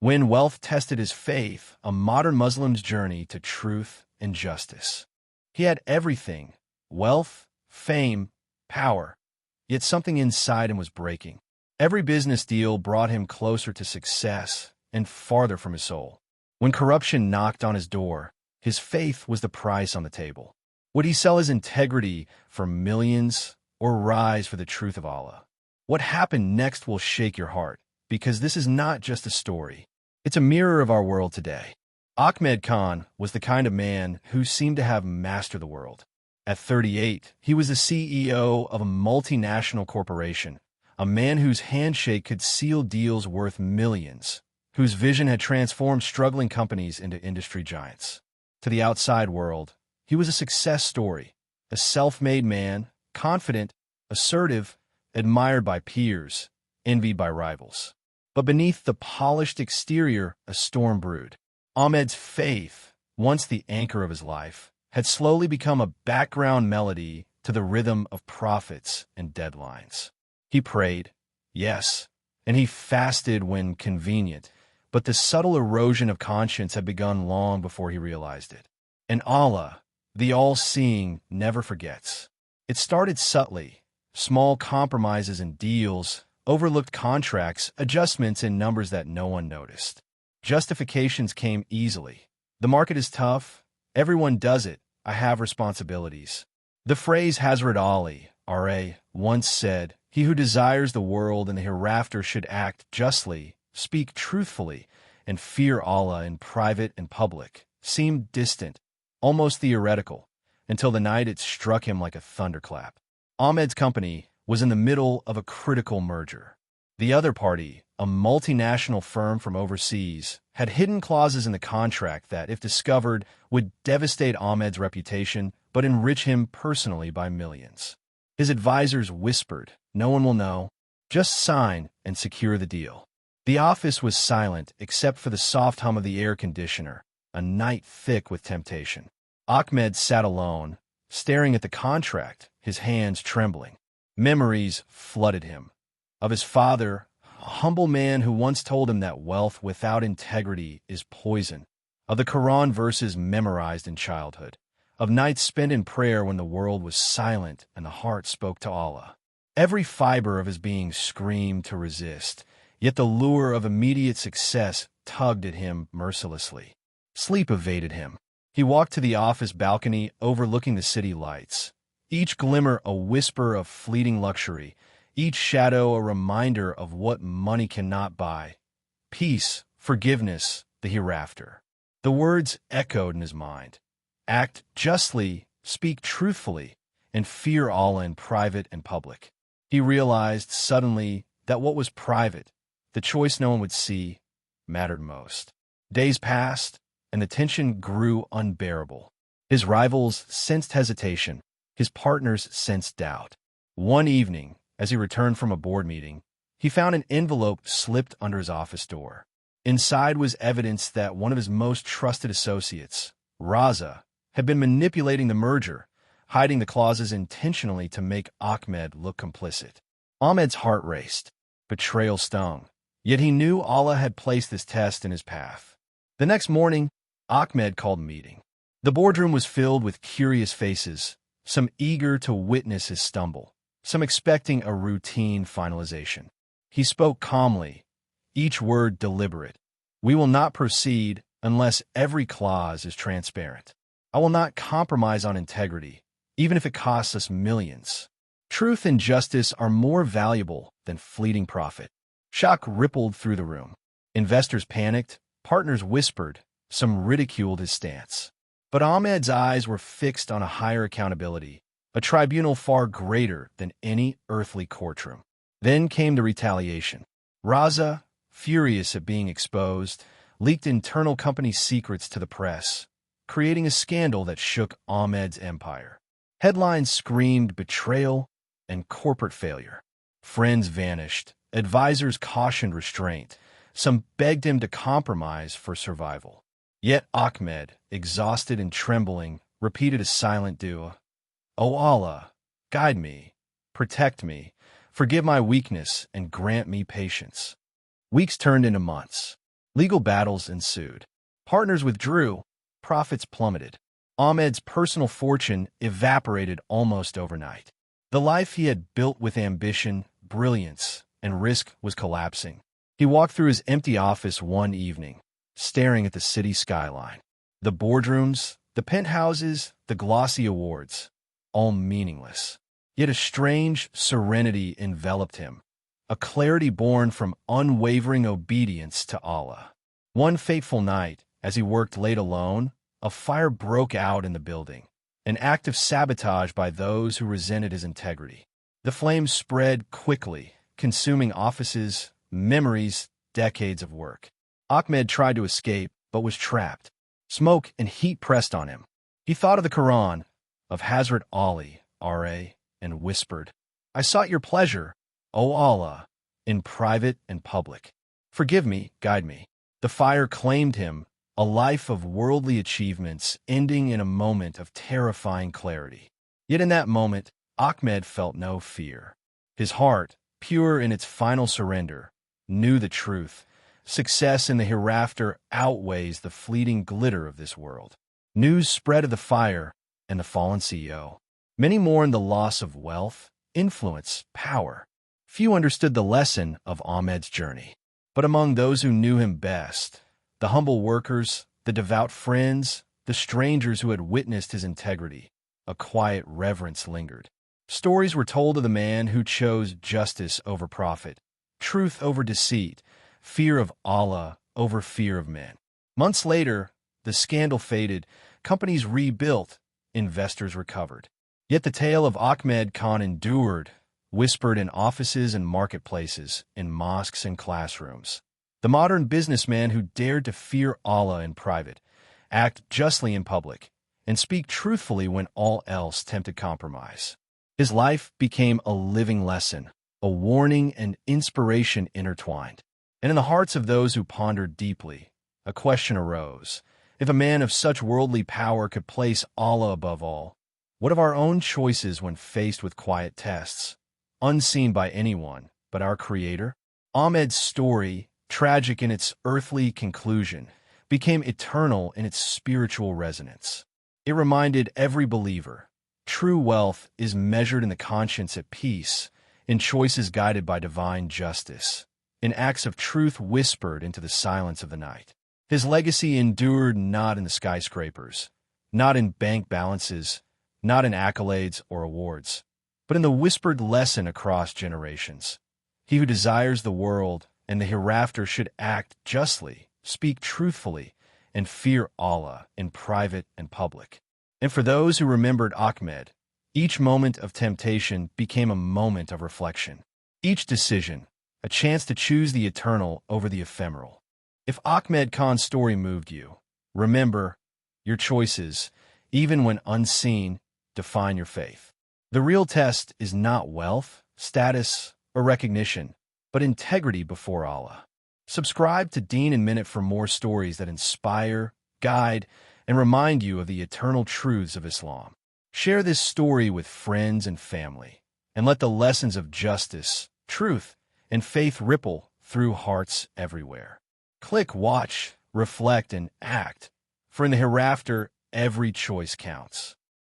When wealth tested his faith, a modern Muslim's journey to truth and justice. He had everything: wealth, fame, power, yet something inside him was breaking. Every business deal brought him closer to success and farther from his soul. When corruption knocked on his door, his faith was the price on the table. Would he sell his integrity for millions or rise for the truth of Allah? What happened next will shake your heart, because this is not just a story. It's a mirror of our world today. Ahmed Khan was the kind of man who seemed to have mastered the world. At 38, he was the CEO of a multinational corporation, a man whose handshake could seal deals worth millions, whose vision had transformed struggling companies into industry giants. To the outside world, he was a success story, a self-made man, confident, assertive, admired by peers, envied by rivals. But beneath the polished exterior, a storm brewed. Ahmed's faith, once the anchor of his life, had slowly become a background melody to the rhythm of profits and deadlines. He prayed, yes, and he fasted when convenient, but the subtle erosion of conscience had begun long before he realized it. And Allah, the all-seeing, never forgets. It started subtly: small compromises in deals, overlooked contracts, adjustments in numbers that no one noticed. Justifications came easily. The market is tough. Everyone does it. I have responsibilities. The phrase Hazrat Ali, R.A., once said, "He who desires the world and the hereafter should act justly, speak truthfully, and fear Allah in private and public," seemed distant, almost theoretical, until the night it struck him like a thunderclap. Ahmed's company was in the middle of a critical merger. The other party, a multinational firm from overseas, had hidden clauses in the contract that, if discovered, would devastate Ahmed's reputation but enrich him personally by millions. His advisors whispered, "No one will know. Just sign and secure the deal." The office was silent except for the soft hum of the air conditioner, a night thick with temptation. Ahmed sat alone, staring at the contract, his hands trembling. Memories flooded him. Of his father, a humble man who once told him that wealth without integrity is poison. Of the Quran verses memorized in childhood. Of nights spent in prayer when the world was silent and the heart spoke to Allah. Every fiber of his being screamed to resist, yet the lure of immediate success tugged at him mercilessly. Sleep evaded him. He walked to the office balcony overlooking the city lights. Each glimmer a whisper of fleeting luxury, each shadow a reminder of what money cannot buy: peace, forgiveness, the hereafter. The words echoed in his mind: act justly, speak truthfully, and fear Allah in private and public. He realized suddenly that what was private, the choice no one would see, mattered most. Days passed, and the tension grew unbearable. His rivals sensed hesitation. His partners sensed doubt. One evening, as he returned from a board meeting, he found an envelope slipped under his office door. Inside was evidence that one of his most trusted associates, Raza, had been manipulating the merger, hiding the clauses intentionally to make Ahmed look complicit. Ahmed's heart raced. Betrayal stung. Yet he knew Allah had placed this test in his path. The next morning, Ahmed called a meeting. The boardroom was filled with curious faces, some eager to witness his stumble, some expecting a routine finalization. He spoke calmly, each word deliberate. "We will not proceed unless every clause is transparent. I will not compromise on integrity, even if it costs us millions. Truth and justice are more valuable than fleeting profit." Shock rippled through the room. Investors panicked, partners whispered, some ridiculed his stance. But Ahmed's eyes were fixed on a higher accountability, a tribunal far greater than any earthly courtroom. Then came the retaliation. Raza, furious at being exposed, leaked internal company secrets to the press, creating a scandal that shook Ahmed's empire. Headlines screamed betrayal and corporate failure. Friends vanished. Advisors cautioned restraint. Some begged him to compromise for survival. Yet Ahmed, exhausted and trembling, repeated a silent dua: "O Allah, guide me, protect me, forgive my weakness, and grant me patience." Weeks turned into months. Legal battles ensued. Partners withdrew. Profits plummeted. Ahmed's personal fortune evaporated almost overnight. The life he had built with ambition, brilliance, and risk was collapsing. He walked through his empty office one evening, staring at the city skyline. The boardrooms, the penthouses, the glossy awards, all meaningless. Yet a strange serenity enveloped him, a clarity born from unwavering obedience to Allah. One fateful night, as he worked late alone, a fire broke out in the building, an act of sabotage by those who resented his integrity. The flames spread quickly, consuming offices, memories, decades of work. Ahmed tried to escape, but was trapped. Smoke and heat pressed on him. He thought of the Quran, of Hazrat Ali, R.A., and whispered, "I sought your pleasure, O Allah, in private and public. Forgive me, guide me." The fire claimed him, a life of worldly achievements ending in a moment of terrifying clarity. Yet in that moment, Ahmed felt no fear. His heart, pure in its final surrender, knew the truth. Success in the hereafter outweighs the fleeting glitter of this world. News spread of the fire and the fallen CEO. Many mourned the loss of wealth, influence, power. Few understood the lesson of Ahmed's journey. But among those who knew him best, the humble workers, the devout friends, the strangers who had witnessed his integrity, a quiet reverence lingered. Stories were told of the man who chose justice over profit, truth over deceit, fear of Allah over fear of men. Months later, the scandal faded, companies rebuilt, investors recovered. Yet the tale of Ahmed Khan endured, whispered in offices and marketplaces, in mosques and classrooms. The modern businessman who dared to fear Allah in private, act justly in public, and speak truthfully when all else tempted compromise. His life became a living lesson, a warning and inspiration intertwined. And in the hearts of those who pondered deeply, a question arose. If a man of such worldly power could place Allah above all, what of our own choices when faced with quiet tests, unseen by anyone but our Creator? Ahmed's story, tragic in its earthly conclusion, became eternal in its spiritual resonance. It reminded every believer, true wealth is measured in the conscience at peace, in choices guided by divine justice, in acts of truth whispered into the silence of the night. His legacy endured not in the skyscrapers, not in bank balances, not in accolades or awards, but in the whispered lesson across generations. He who desires the world and the hereafter should act justly, speak truthfully, and fear Allah in private and public. And for those who remembered Ahmed, each moment of temptation became a moment of reflection. Each decision, a chance to choose the eternal over the ephemeral. If Ahmed Khan's story moved you, remember, your choices, even when unseen, define your faith. The real test is not wealth, status, or recognition, but integrity before Allah. Subscribe to Deen in Minute for more stories that inspire, guide, and remind you of the eternal truths of Islam. Share this story with friends and family, and let the lessons of justice, truth, and faith ripple through hearts everywhere. Click watch, reflect, and act, for in the hereafter, every choice counts.